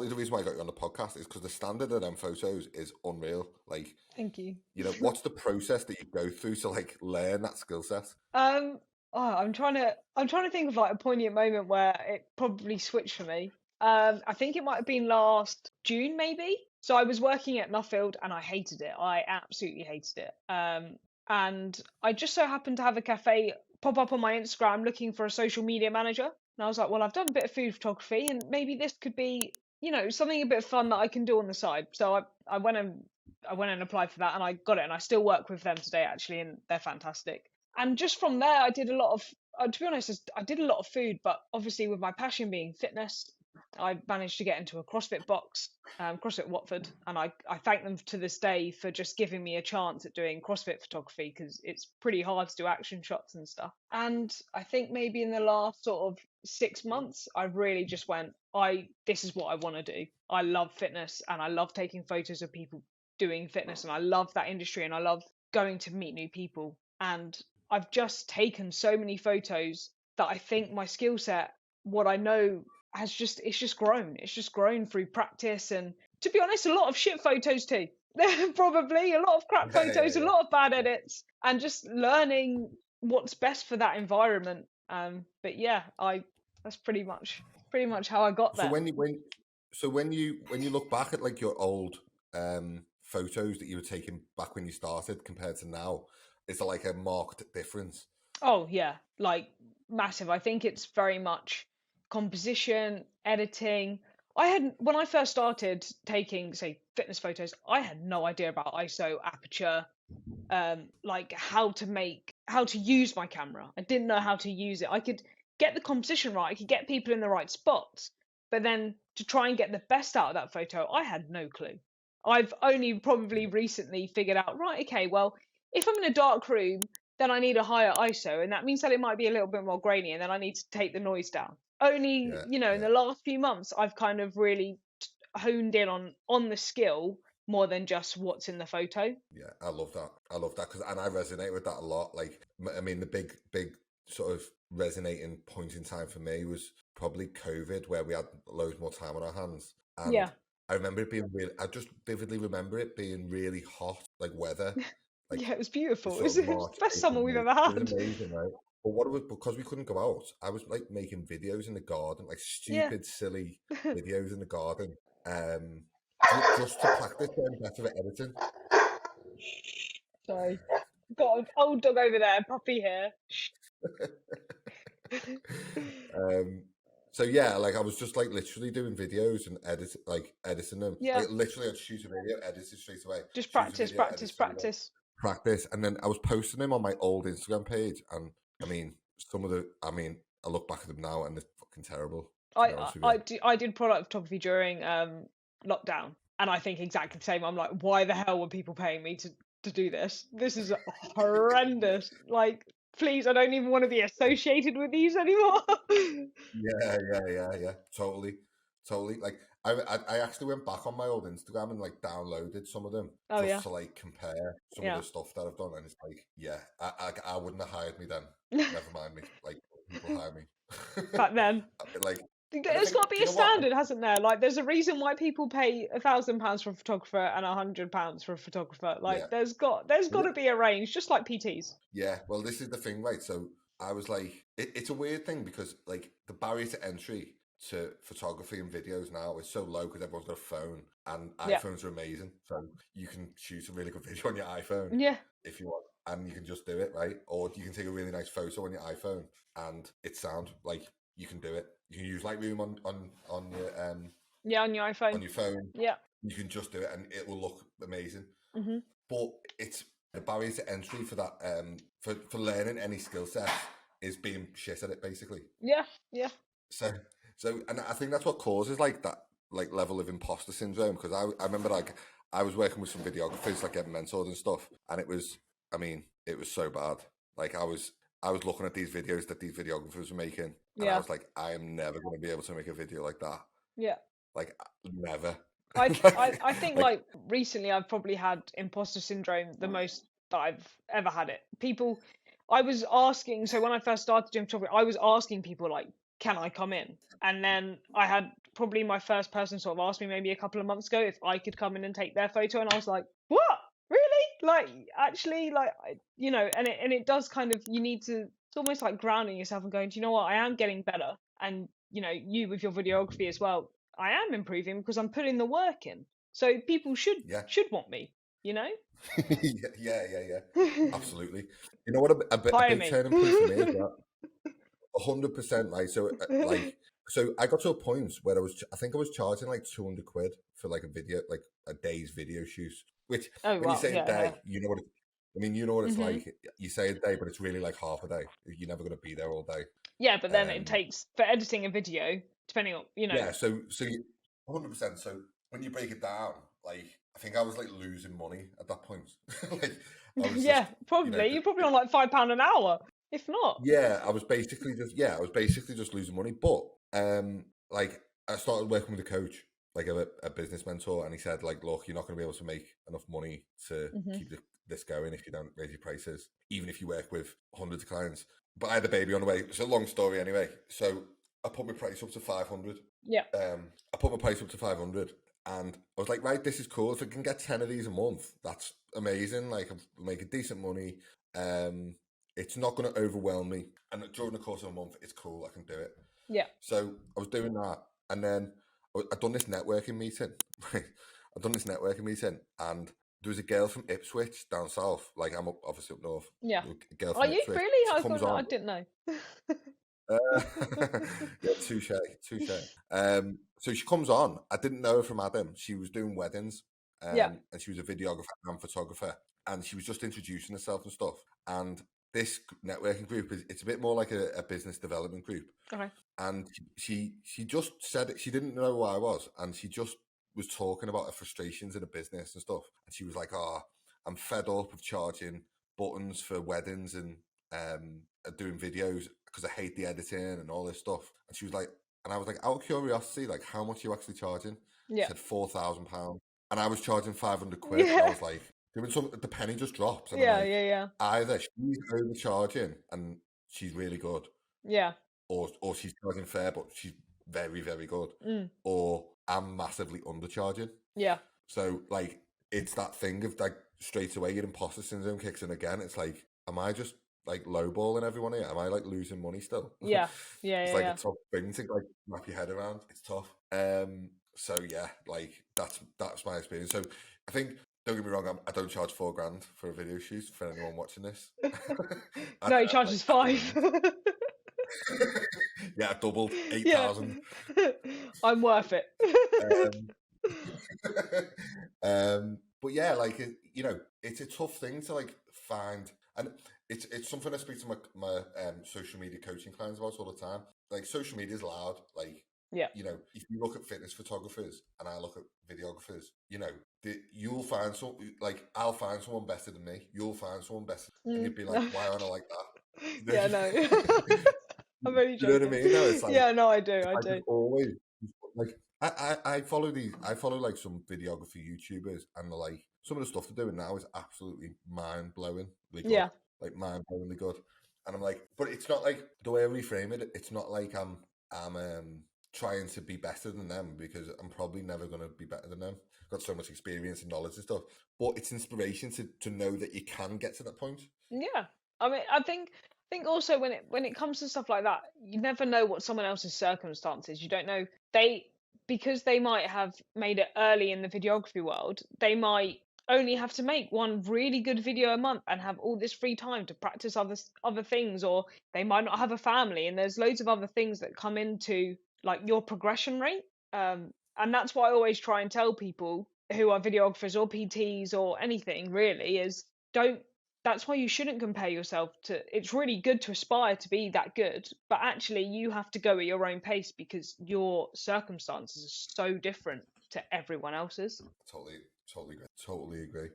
partly the reason why I got you on the podcast is because the standard of them photos is unreal. Like, Thank you. What's the process that you go through to like learn that skill set? Oh, I'm trying to think of like a poignant moment where it probably switched for me. I think it might have been last June, maybe. So I was working at Nuffield and I hated it. I absolutely hated it. And I just so happened to have a cafe pop up on my Instagram looking for a social media manager. And I was like, well, I've done a bit of food photography and maybe this could be, something a bit fun that I can do on the side. So I went and applied for that and I got it and I still work with them today actually and they're fantastic. And just from there, I did a lot of, to be honest, I did a lot of food, but obviously with my passion being fitness, I managed to get into a CrossFit box, CrossFit Watford, and I thank them to this day for just giving me a chance at doing CrossFit photography because it's pretty hard to do action shots and stuff. And I think maybe in the last sort of 6 months, I really just went, this is what I want to do. I love fitness and I love taking photos of people doing fitness and I love that industry and I love going to meet new people. And I've just taken so many photos that I think my skill set, what I know, it's just grown. It's just grown through practice and, to be honest, a lot of shit photos too. Probably a lot of crap photos, a lot of bad edits, and just learning what's best for that environment. But yeah, that's pretty much how I got there. So when you look back at like your old photos that you were taking back when you started compared to now, is there like a marked difference? Oh yeah, like massive. I think it's very much composition, editing. When I first started taking, say, fitness photos, I had no idea about ISO, aperture, like how to use my camera. I didn't know how to use it. I could get the composition right, I could get people in the right spots, but then to try and get the best out of that photo, I had no clue. I've only probably recently figured out, right, okay, well, if I'm in a dark room, then I need a higher ISO, and that means that it might be a little bit more grainy, and then I need to take the noise down. Only, in the last few months, I've kind of really honed in on the skill more than just what's in the photo. Yeah, I love that. And I resonate with that a lot. Like, I mean, the big sort of resonating point in time for me was probably COVID, where we had loads more time on our hands. And Yeah. I remember it being I just vividly remember it being really hot, like weather. Like, yeah, it was beautiful. It was sort of the March, best summer April, we've May. ever It had. was amazing, right? But what it was, because we couldn't go out, I was like making videos in the garden, like stupid, silly videos in the garden, just to practice getting better at editing. Sorry. Got an old dog over there, puppy here. So yeah, like I was just like literally doing videos and editing them. Yeah. Like literally, I'd shoot a video, edit it straight away. Just practice. Practice, and then I was posting them on my old Instagram page, and I mean, I look back at them now and they're fucking terrible. I did product photography during lockdown, and I think exactly the same. I'm like, why the hell were people paying me to do this? This is horrendous. Like, please, I don't even want to be associated with these anymore. Yeah. Totally. Like I actually went back on my old Instagram and like downloaded some of them to like compare some of the stuff that I've done, and it's like, yeah, I wouldn't have hired me then. Never mind me. Like, people hire me. Back then. Like, there's got to be a standard, hasn't there? Like, there's a reason why people pay £1,000 for a photographer and £100 for a photographer. Like, there's got to be a range, just like PTs. Yeah, well, this is the thing, right? So I was like, it's a weird thing because like the barrier to entry to photography and videos now is so low because everyone's got a phone, and iPhones are amazing. So you can shoot a really good video on your iPhone, if you want, and you can just do it, right? Or you can take a really nice photo on your iPhone, and it sounds like you can do it. You can use Lightroom on your on your iPhone. On your phone, yeah. You can just do it, and it will look amazing. Mm-hmm. But it's the barrier to entry for that for learning any skill set is being shit at it, basically. Yeah. So, and I think that's what causes like that like level of imposter syndrome, because I remember like I was working with some videographers, like getting mentored and stuff, and it was so bad. Like I was looking at these videos that these videographers were making, and I was like, I am never going to be able to make a video like that. Yeah. Like, never. I think like recently I've probably had imposter syndrome the most that I've ever had it. I was asking, so when I first started doing photography, I was asking people like, can I come in? And then I had probably my first person sort of asked me maybe a couple of months ago if I could come in and take their photo, and I was like, what? Really? Like, actually, like, and it does kind of, you need to, it's almost like grounding yourself and going, do you know what? I am getting better. And, you with your videography as well, I am improving because I'm putting the work in. So people should want me, yeah. Absolutely. You know what? A Hire big me. turning point for me as well. 100%. Right. So, so I got to a point where I think I was charging like 200 quid for like a video, like a day's video shoot. Which, Oh when you wow, say a yeah, day, yeah. you know what it's Hmm. like. You say a day, but it's really like half a day. You're never going to be there all day. Yeah, but then it Um, takes for editing a video, depending on yeah. So 100%. So when you break it down, like I think I was like losing money at that point. Like I was yeah, just, probably you're probably on like £5 an hour, if not. yeah, I was basically just losing money. But like I started working with a coach, like a business mentor, and he said like, look, you're not going to be able to make enough money to Hmm. keep this going if you don't raise your prices, even if you work with hundreds of clients. But I had a baby on the way. It's a long story anyway. So I put my price up to 500. Yeah, I put my price up to 500, and I was like, right, this is cool. If I can get 10 of these a month, that's amazing. Like I'm making decent money. It's not going to overwhelm me, and during the course of a month, it's cool. I can do it. yeah, So I was doing that, and then I'd done this networking meeting. Right, I'd done this networking meeting, and there was a girl from Ipswich down south. Like I'm obviously up north. yeah. A girl Are from you Ipswich. really? She I comes thought I on. didn't know. Yeah, touche. So she comes on. I didn't know her from Adam. She was doing weddings, Yeah, and she was a videographer and photographer, and she was just introducing herself and stuff. And this networking group it's a bit more like a business development group. okay. And she just said it. She didn't know who I was, and she just was talking about her frustrations in a business and stuff. And she was like, "Oh, I'm fed up of charging buttons for weddings and doing videos because I hate the editing and all this stuff." And she was like, and I was like, out of curiosity, like, how much are you actually charging? She Yeah, said £4,000, and I was charging 500 quid, and I yeah, was like, doing some. The penny just drops, and I'm yeah, like, yeah, yeah, either she's overcharging and she's really good, yeah. or she's charging fair, but she's very, very good, Mm, or I'm massively undercharging. yeah, So like it's that thing of like straight away your imposter syndrome kicks in again. It's like, am I just like lowballing everyone here? Am I like losing money still? yeah, yeah, It's yeah, like a yeah. tough thing to like wrap your head around. It's tough. So yeah, like that's my experience. So I think, don't get me wrong, I don't charge £4,000 for a video shoot for anyone watching this. I No, he charge charges like five. 3. Yeah, I doubled Yeah, 8,000. I'm worth it. Um, but yeah, like it's a tough thing to like find, and it's something I speak to my social media coaching clients about all the time. Like social media is loud. Like Yeah, if you look at fitness photographers and I look at videographers, you'll find some, like I'll find someone better than me. You'll find someone better, and you'd be like, no. why aren't I like that? Yeah, no. I'm only You know what I joking. mean? No, it's like Yeah, no, I do, I I do. just always like I follow like some videography YouTubers, and they're like, some of the stuff they're doing now is absolutely mind blowingly good, Yeah, like mind blowingly good. And I'm like, but it's not like, the way I reframe it. It's not like I'm trying to be better than them, because I'm probably never going to be better than them. Got so much experience and knowledge and stuff, but it's inspiration to know that you can get to that point. yeah. I mean, I think also when it comes to stuff like that, you never know what someone else's circumstances. You don't know, because they might have made it early in the videography world. They might only have to make one really good video a month and have all this free time to practice other things, or they might not have a family, and there's loads of other things that come into like your progression rate. And that's why I always try and tell people who are videographers or PTs or anything really is, don't that's why you shouldn't compare yourself to, it's really good to aspire to be that good, but actually you have to go at your own pace because your circumstances are so different to everyone else's. Totally agree.